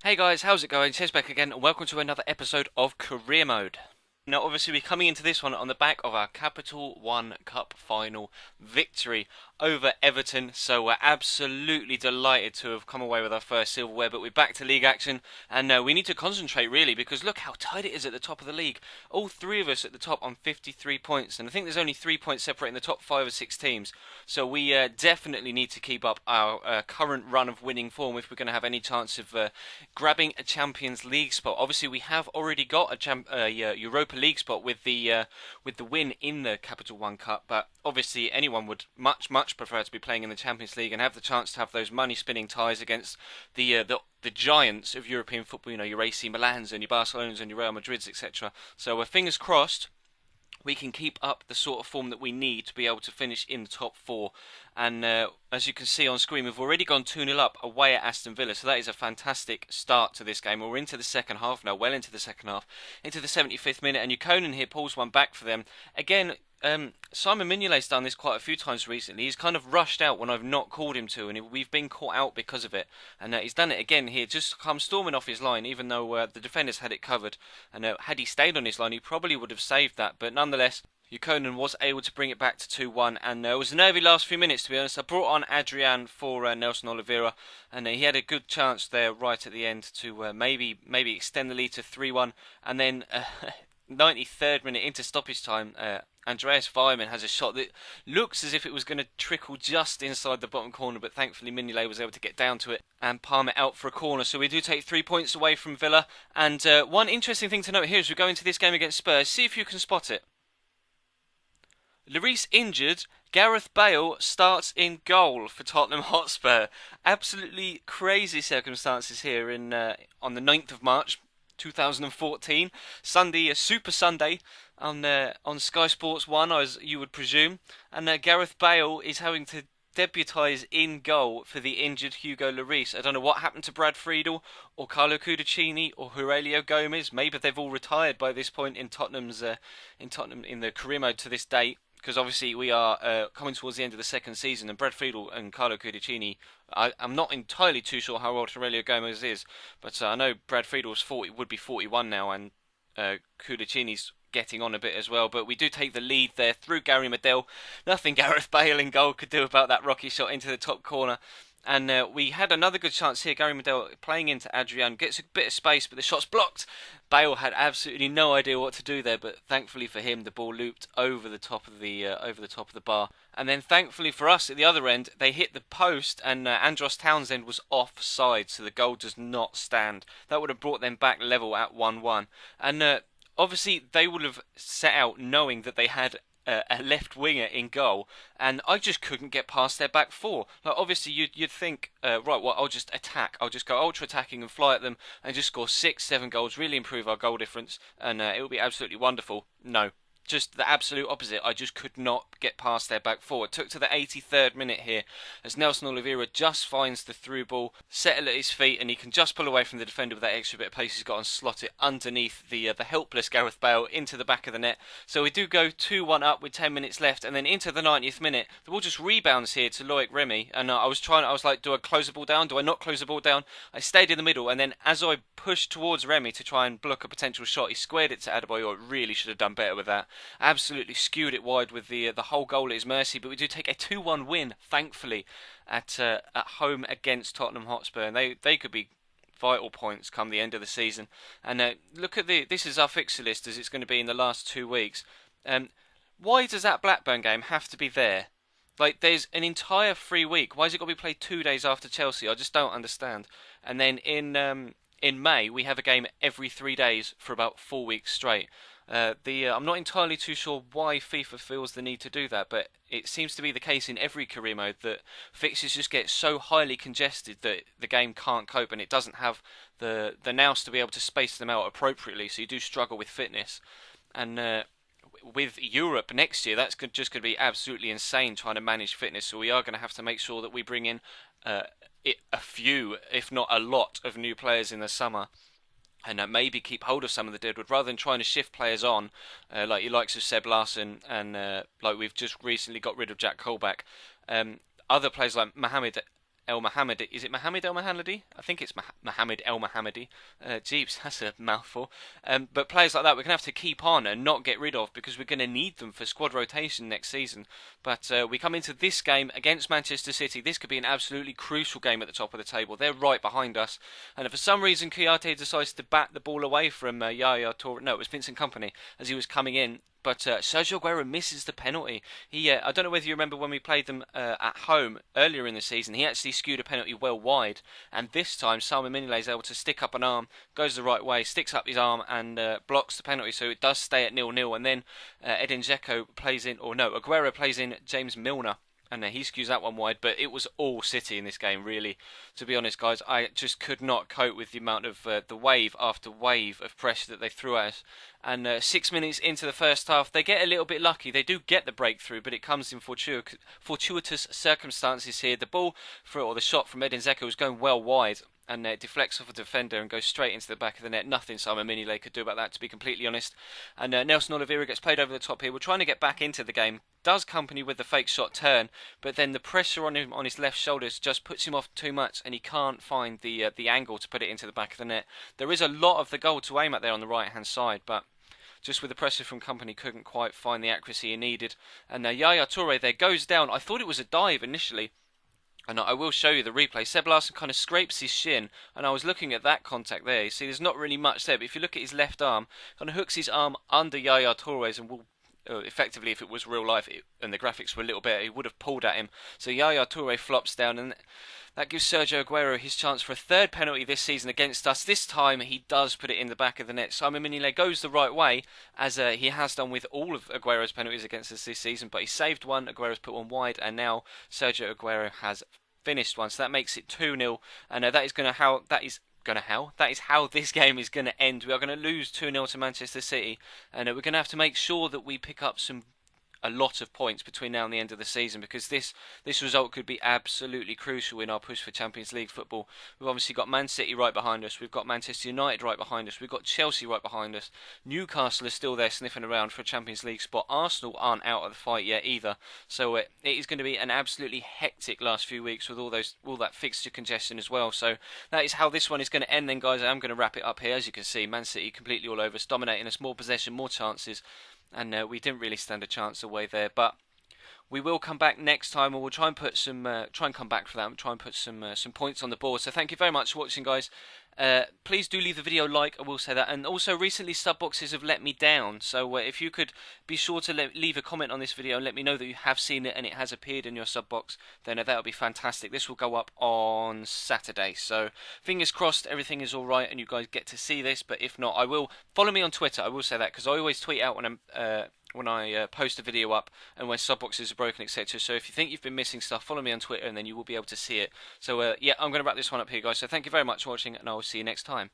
Hey guys, how's it going? Chess back again, and welcome to another episode of Career Mode. Now, obviously, we're coming into this one on the back of our Capital One Cup final victory over Everton. So we're absolutely delighted to have come away with our first silverware. But we're back to league action, and we need to concentrate really because look how tight it is at the top of the league. All three of us at the top on 53 points, and I think there's only 3 points separating the top 5 or 6 teams. So we definitely need to keep up our current run of winning form if we're going to have any chance of grabbing a Champions League spot. Obviously, we have already got a Europa League spot with the win in the Capital One Cup, but obviously anyone would much prefer to be playing in the Champions League and have the chance to have those money spinning ties against the giants of European football. You know, your AC Milans and your Barcelonas and your Real Madrids, etc. So fingers crossed we can keep up the sort of form that we need to be able to finish in the top 4. And as you can see on screen, we've already gone 2-0 up away at Aston Villa, so that is a fantastic start to this game. We're into the second half now, well into the second half, into the 75th minute, and Yukonin here pulls one back for them. Again, Simon Mignolet's done this quite a few times recently. He's kind of rushed out when I've not called him to, and we've been caught out because of it. And he's done it again here, just come storming off his line, even though the defenders had it covered. And had he stayed on his line, he probably would have saved that. But nonetheless, Yukonin was able to bring it back to 2-1, and it was a nervy last few minutes, to be honest. I brought on Adrian for Nelson Oliveira, and he had a good chance there right at the end to maybe extend the lead to 3-1, and then 93rd minute into stoppage time, Andreas Weimann has a shot that looks as if it was going to trickle just inside the bottom corner, but thankfully Mignolet was able to get down to it and palm it out for a corner. So we do take 3 points away from Villa, and one interesting thing to note here as we go into this game against Spurs, see if you can spot it. Lloris injured, Gareth Bale starts in goal for Tottenham Hotspur. Absolutely crazy circumstances here on the 9th of March 2014. Sunday, a Super Sunday on Sky Sports 1, as you would presume. And Gareth Bale is having to debutise in goal for the injured Hugo Lloris. I don't know what happened to Brad Friedel or Carlo Cudicini or Aurelio Gomez. Maybe they've all retired by this point in Tottenham's in the career mode to this date. Because obviously we are coming towards the end of the second season, and Brad Friedel and Carlo Cudicini, I'm not entirely too sure how old Aurelio Gomez is, but I know Brad Friedel's would be 41 now, and Cudicini's getting on a bit as well. But we do take the lead there through Gary Medel. Nothing Gareth Bale in goal could do about that rocky shot into the top corner. And we had another good chance here. Gary Medel playing into Adrian, gets a bit of space, but the shot's blocked. Bale had absolutely no idea what to do there, but thankfully for him, the ball looped over the top of the bar. And then thankfully for us at the other end, they hit the post, and Andros Townsend was offside, so the goal does not stand. That would have brought them back level at 1-1. And obviously they would have set out knowing that they had a left winger in goal, and I just couldn't get past their back four. Like obviously you'd think, right, well, I'll just attack. I'll just go ultra attacking and fly at them and just score 6-7 goals, really improve our goal difference, and it will be absolutely wonderful. No. Just the absolute opposite. I just could not get past their back four. It took to the 83rd minute here as Nelson Oliveira just finds the through ball, settle at his feet, and he can just pull away from the defender with that extra bit of pace he's got and slot it underneath the helpless Gareth Bale into the back of the net. So we do go 2-1 up with 10 minutes left, and then into the 90th minute, the ball just rebounds here to Loic Remy, and I was like, do I close the ball down? Do I not close the ball down? I stayed in the middle, and then as I pushed towards Remy to try and block a potential shot, he squared it to Adebayor. Really should have done better with that. Absolutely skewed it wide with the whole goal at his mercy, but we do take a 2-1 win, thankfully, at home against Tottenham Hotspur, and they could be vital points come the end of the season. And look at this is our fixture list as it's going to be in the last 2 weeks. Why does that Blackburn game have to be there? Like, there's an entire free week. Why has it got to be played 2 days after Chelsea? I just don't understand. And then in May, we have a game every 3 days for about 4 weeks straight. I'm not entirely too sure why FIFA feels the need to do that, but it seems to be the case in every career mode that fixtures just get so highly congested that the game can't cope, and it doesn't have the nous to be able to space them out appropriately, so you do struggle with fitness. And with Europe next year, that's just going to be absolutely insane trying to manage fitness, so we are going to have to make sure that we bring in a few, if not a lot, of new players in the summer, and maybe keep hold of some of the deadwood rather than trying to shift players on, like your likes of Seb Larsson, and like we've just recently got rid of Jack Colback. Other players like Mohamed El Mohammadi. Is it Mohamed El Mohammadi? I think it's Mohamed El Mohammadi. Jeeps, that's a mouthful. But players like that we're going to have to keep on and not get rid of because we're going to need them for squad rotation next season. But we come into this game against Manchester City. This could be an absolutely crucial game at the top of the table. They're right behind us. And if for some reason Kouyaté decides to bat the ball away from Yaya Toure, no, it was Vincent Kompany as he was coming in. But Sergio Aguero misses the penalty. I don't know whether you remember when we played them at home earlier in the season. He actually skewed a penalty well wide, and this time Simon Mignolet is able to stick up an arm, goes the right way, sticks up his arm, and blocks the penalty. So it does stay at 0-0. And then Aguero plays in James Milner. And he skews that one wide, but it was all City in this game, really. To be honest, guys, I just could not cope with the amount of the wave after wave of pressure that they threw at us. And 6 minutes into the first half, they get a little bit lucky. They do get the breakthrough, but it comes in fortuitous circumstances here. The shot from Edin Dzeko was going well wide, and it deflects off a defender and goes straight into the back of the net. Nothing Simon Mignolet could do about that, to be completely honest. And Nelson Oliveira gets played over the top here. We're trying to get back into the game. Does Kompany with the fake shot turn, but then the pressure on him on his left shoulders just puts him off too much, and he can't find the angle to put it into the back of the net. There is a lot of the goal to aim at there on the right hand side, but just with the pressure from Kompany, couldn't quite find the accuracy he needed. And Yaya Toure there goes down. I thought it was a dive initially, and I will show you the replay. Seb Larsson kind of scrapes his shin, and I was looking at that contact there. You see, there's not really much there, but if you look at his left arm, kind of hooks his arm under Yaya Toure's and will effectively, if it was real life and the graphics were a little better, he would have pulled at him. So Yaya Toure flops down, and that gives Sergio Aguero his chance for a third penalty this season against us. This time he does put it in the back of the net. Simon Mignolet goes the right way, as he has done with all of Aguero's penalties against us this season, but he saved one, Aguero's put one wide, and now Sergio Aguero has finished one. So that makes it 2-0, and that is how this game is going to end. We are going to lose 2-0 to Manchester City, and we're going to have to make sure that we pick up a lot of points between now and the end of the season, because this result could be absolutely crucial in our push for Champions League football. We've obviously got Man City right behind us, we've got Manchester United right behind us, we've got Chelsea right behind us, Newcastle is still there sniffing around for a Champions League spot, Arsenal aren't out of the fight yet either, so it is going to be an absolutely hectic last few weeks with all that fixture congestion as well. So that is how this one is going to end then, guys. I am going to wrap it up here. As you can see, Man City completely all over us, dominating us, more possession, more chances, and we didn't really stand a chance away there. But we will come back next time, and we'll try and put some come back for that and try and put some points on the board. So thank you very much for watching, guys. Please do leave the video a like, I will say that. And also, recently sub boxes have let me down, so if you could be sure to leave a comment on this video and let me know that you have seen it and it has appeared in your sub box, then that would be fantastic. This will go up on Saturday, so fingers crossed everything is alright and you guys get to see this. But if not, I will follow me on Twitter, I will say that, because I always tweet out when I post a video up and when sub boxes are broken, etc. So if you think you've been missing stuff, follow me on Twitter and then you will be able to see it. So yeah, I'm going to wrap this one up here, guys. So thank you very much for watching, and I will see you next time.